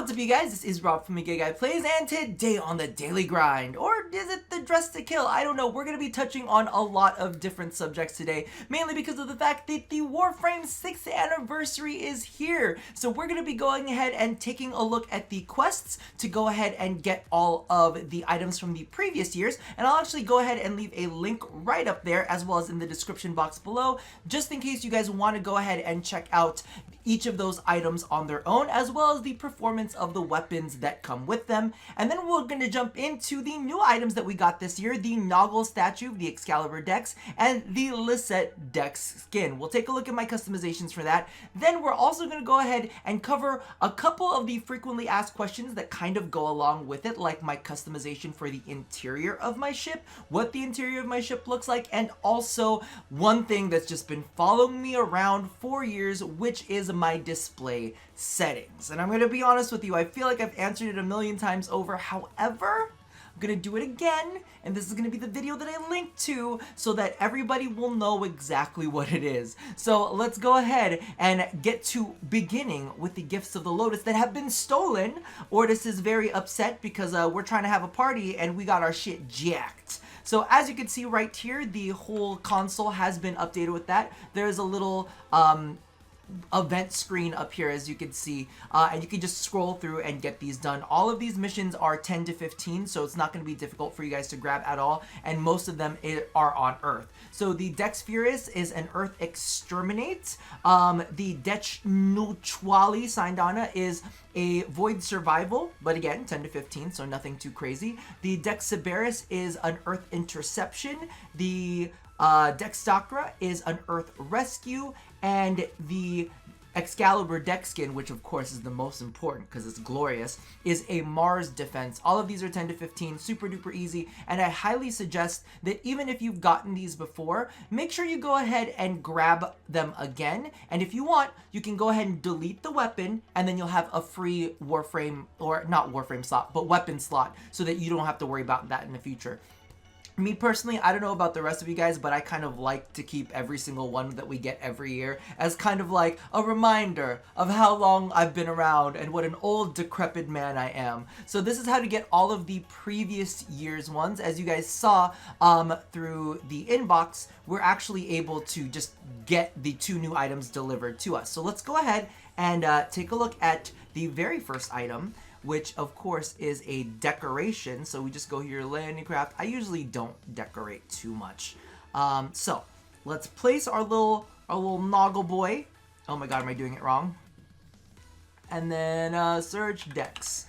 What's up, you guys? This is Rob from The Guy Plays, and today on the Daily Grind, or is it the Dress to Kill? I don't know. We're going to be touching on a lot of different subjects today, mainly because of the fact that the Warframe 6th anniversary is here. So we're going to be going ahead and taking a look at the quests to go ahead and get all of the items from the previous years, and I'll actually go ahead and leave a link right up there, as well as in the description box below, just in case you guys want to go ahead and check out each of those items on their own, as well as the performance of the weapons that come with them. And then we're going to jump into the new items that we got this year: the Noggle statue, the Excalibur Dex, and the Liset Dex skin. We'll take a look at my customizations for that. Then we're also going to go ahead and cover a couple of the frequently asked questions that kind of go along with it, like my customization for the interior of my ship, what the interior of my ship looks like, and also one thing that's just been following me around for years, which is my display settings. And I'm going to be honest with you, I feel like I've answered it a million times over. However, I'm going to do it again, and this is going to be the video that I link to so that everybody will know exactly what it is. So let's go ahead and get to beginning with the gifts of the Lotus that have been stolen. Ortis is very upset because we're trying to have a party and we got our shit jacked. So as you can see right here, the whole console has been updated with that. There's a little event screen up here, as you can see, and you can just scroll through and get these done. All of these missions are 10 to 15, so it's not going to be difficult for you guys to grab at all, and most of them are on Earth. So the Dex Furious is an Earth Exterminate. The Dex Neutrali Sindana is a Void Survival, but again, 10 to 15, so nothing too crazy. The Dex Siberis is an Earth Interception. The Dex Chakra is an Earth Rescue, and the Excalibur Dex skin, which of course is the most important because it's glorious, is a Mars Defense. All of these are 10 to 15, super duper easy, and I highly suggest that even if you've gotten these before, make sure you go ahead and grab them again, and if you want, you can go ahead and delete the weapon, and then you'll have a free Warframe, or not Warframe slot, but weapon slot, so that you don't have to worry about that in the future. Me personally, I don't know about the rest of you guys, but I kind of like to keep every single one that we get every year as kind of like a reminder of how long I've been around and what an old decrepit man I am. So this is how to get all of the previous year's ones. As you guys saw through the inbox, we're actually able to just get the 2 new items delivered to us. So let's go ahead and take a look at the very first item, which of course is a decoration. So we just go here, landing craft. I usually don't decorate too much. So let's place our little Noggle boy. Oh my god, am I doing it wrong? And then search Dex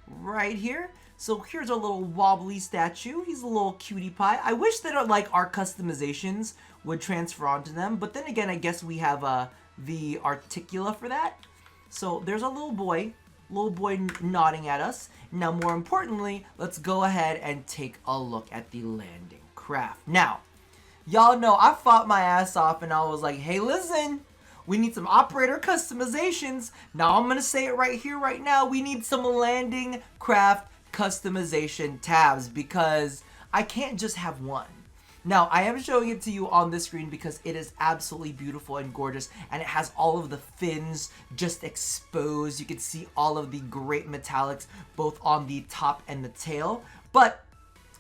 right here. So here's our little wobbly statue. He's a little cutie pie. I wish that like our customizations would transfer onto them, but then again, I guess we have the Articula for that. So there's our little boy nodding at us. Now, more importantly, let's go ahead and take a look at the landing craft. Now, y'all know I fought my ass off and I was like, hey, listen, we need some operator customizations. Now, I'm going to say it right here, right now. We need some landing craft customization tabs because I can't just have one. Now, I am showing it to you on this screen because it is absolutely beautiful and gorgeous, and it has all of the fins just exposed. You can see all of the great metallics both on the top and the tail. But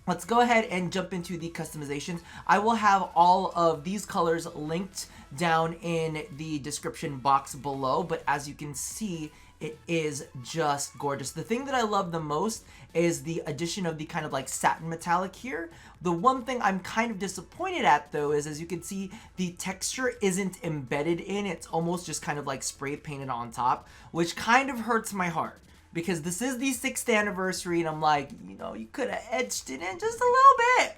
let's go ahead and jump into the customizations. I will have all of these colors linked down in the description box below, but as you can see, it is just gorgeous. The thing that I love the most is the addition of the kind of like satin metallic here. The one thing I'm kind of disappointed at though is, as you can see, the texture isn't embedded in. It's almost just kind of like spray painted on top, which kind of hurts my heart. Because this is the 6th anniversary and I'm like, you know, you could have etched it in just a little bit.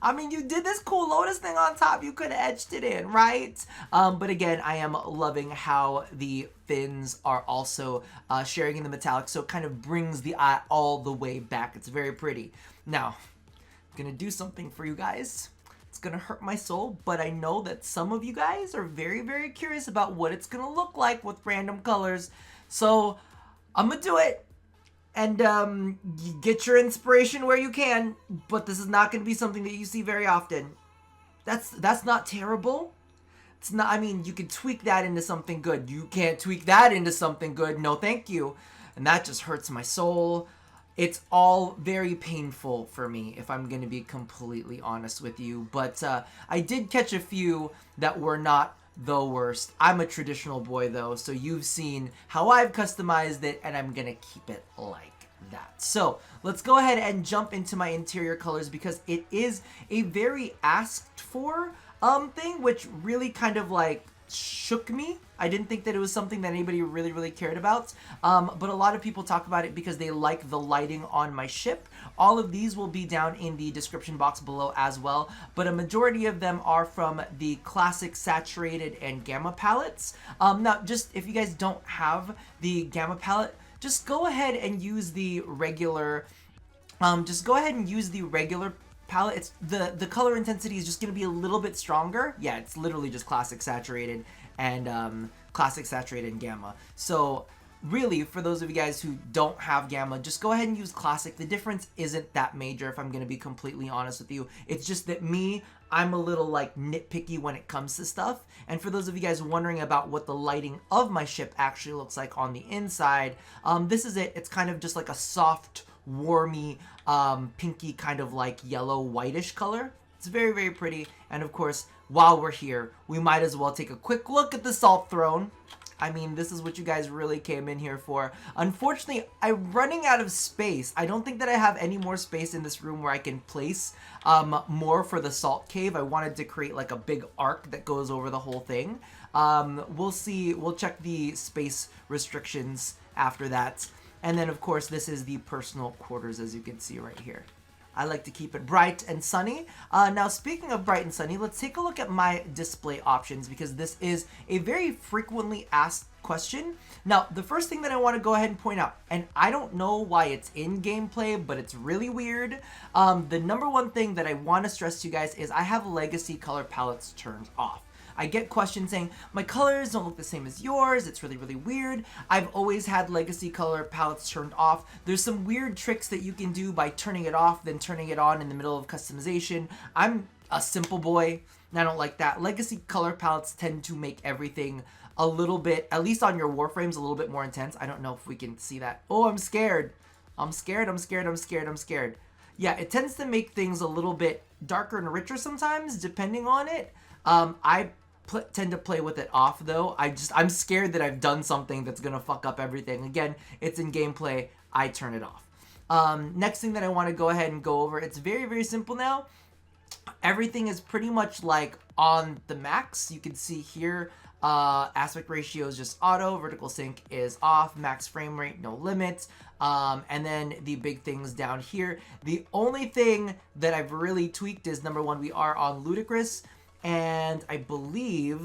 I mean, you did this cool Lotus thing on top. You could have etched it in, right? But again, I am loving how the fins are also sharing in the metallic, so it kind of brings the eye all the way back. It's very pretty. Now, I'm going to do something for you guys. It's going to hurt my soul, but I know that some of you guys are very, very curious about what it's going to look like with random colors. So I'm going to do it. And you get your inspiration where you can, but this is not going to be something that you see very often. That's not terrible. It's not, I mean, you can tweak that into something good. You can't tweak that into something good. No, thank you. and that just hurts my soul. It's all very painful for me, if I'm going to be completely honest with you. But I did catch a few that were not the worst. I'm a traditional boy, though, so you've seen how I've customized it, and I'm going to keep it like that. So let's go ahead and jump into my interior colors, because it is a very asked for thing, which really kind of like shook me. I didn't think that it was something that anybody really cared about, but a lot of people talk about it because they like the lighting on my ship. All of these will be down in the description box below as well, but a majority of them are from the classic saturated and gamma palettes. Now, just if you guys don't have the gamma palette, just go ahead and use the regular palette. It's the color intensity is just going to be a little bit stronger. Yeah, it's literally just classic saturated and gamma. So really, for those of you guys who don't have gamma, just go ahead and use classic. The difference isn't that major, if I'm going to be completely honest with you. It's just that I'm a little like nitpicky when it comes to stuff. And for those of you guys wondering about what the lighting of my ship actually looks like on the inside, this is it. It's kind of just like a soft, warmy, pinky kind of like yellow whitish color. It's very pretty. And of course, while we're here, we might as well take a quick look at the salt throne. I mean, this is what you guys really came in here for. Unfortunately, I'm running out of space. I don't think that I have any more space in this room where I can place more for the salt cave. I wanted to create like a big arc that goes over the whole thing. We'll see. We'll check the space restrictions after that. And then, of course, this is the personal quarters, as you can see right here. I like to keep it bright and sunny. Now, speaking of bright and sunny, let's take a look at my display options, because this is a very frequently asked question. Now, the first thing that I want to go ahead and point out, and I don't know why it's in gameplay, but it's really weird. The number one thing that I want to stress to you guys is I have legacy color palettes turned off. I get questions saying, my colors don't look the same as yours, it's really weird. I've always had legacy color palettes turned off. There's some weird tricks that you can do by turning it off, then turning it on in the middle of customization. I'm a simple boy, and I don't like that. Legacy color palettes tend to make everything a little bit, at least on your Warframes, a little bit more intense. I don't know if we can see that. Oh, I'm scared. I'm scared. Yeah, it tends to make things a little bit darker and richer sometimes, depending on it. I tend to play with it off, though. I'm scared that I've done something that's gonna fuck up everything. Again, it's in gameplay. I turn it off. Next thing that I want to go ahead and go over, it's very simple now. Everything is pretty much like on the max. You can see here, aspect ratio is just auto, vertical sync is off, max frame rate, no limits. And then the big things down here. The only thing that I've really tweaked is, number one, we are on ludicrous, and I believe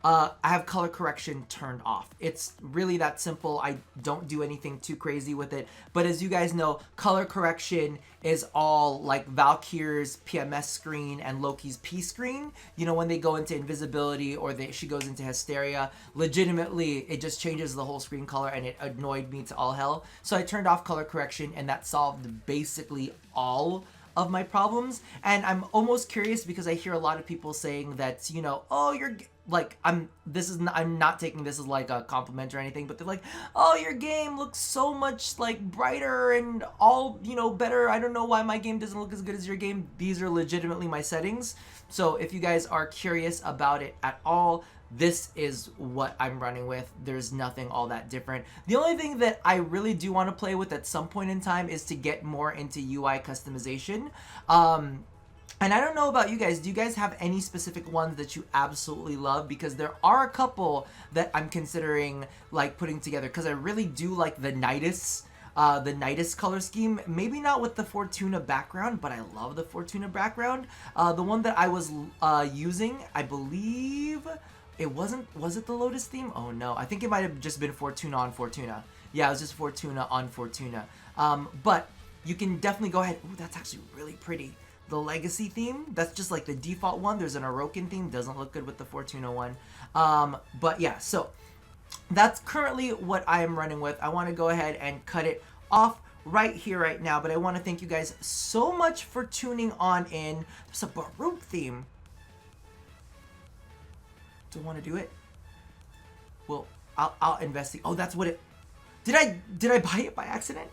I have color correction turned off. It's really that simple. I don't do anything too crazy with it. But as you guys know, color correction is all like Valkyr's PMS screen and Loki's P screen. You know, when they go into invisibility or she goes into hysteria, legitimately, it just changes the whole screen color, and it annoyed me to all hell. So I turned off color correction, and that solved basically all of my problems. And I'm almost curious, because I hear a lot of people saying that, you know, oh, you're like, I'm not taking this as like a compliment or anything, but they're like, oh, your game looks so much like brighter and all, you know, better. I don't know why my game doesn't look as good as your game. These are legitimately my settings. So if you guys are curious about it at all, this is what I'm running with. There's nothing all that different. The only thing that I really do want to play with at some point in time is to get more into UI customization. And I don't know about you guys. Do you guys have any specific ones that you absolutely love? Because there are a couple that I'm considering like putting together, because I really do like the Nidus color scheme. Maybe not with the Fortuna background, but I love the Fortuna background. The one that I was using, I believe was it the Lotus theme? Oh no, I think it might have just been Fortuna on Fortuna. Yeah, it was just Fortuna on Fortuna. But you can definitely go ahead. Ooh, that's actually really pretty. The Legacy theme, that's just like the default one. There's an Orokin theme, doesn't look good with the Fortuna one. But yeah, so that's currently what I am running with. I want to go ahead and cut it off right here, right now. But I want to thank you guys so much for tuning on in. There's a Baruch theme. Do I want to do it? Well, I'll investigate. Oh, that's what it... Did I buy it by accident?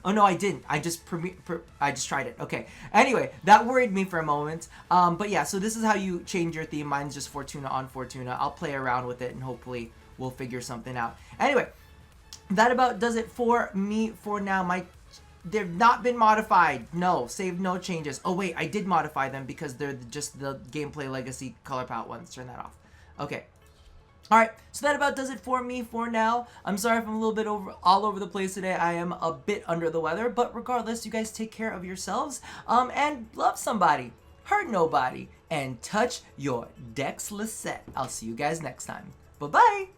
Oh no, I didn't. I just tried it. Okay. Anyway, that worried me for a moment. But yeah, so this is how you change your theme. Mine's just Fortuna on Fortuna. I'll play around with it and hopefully we'll figure something out. Anyway, that about does it for me for now. They've not been modified. No, save no changes. Oh wait, I did modify them because they're just the gameplay legacy color palette ones. Turn that off. Okay. Alright, so that about does it for me for now. I'm sorry if I'm a little bit all over the place today. I am a bit under the weather, but regardless, you guys take care of yourselves, and love somebody, hurt nobody, and touch your Dex Liset. I'll see you guys next time. Bye-bye!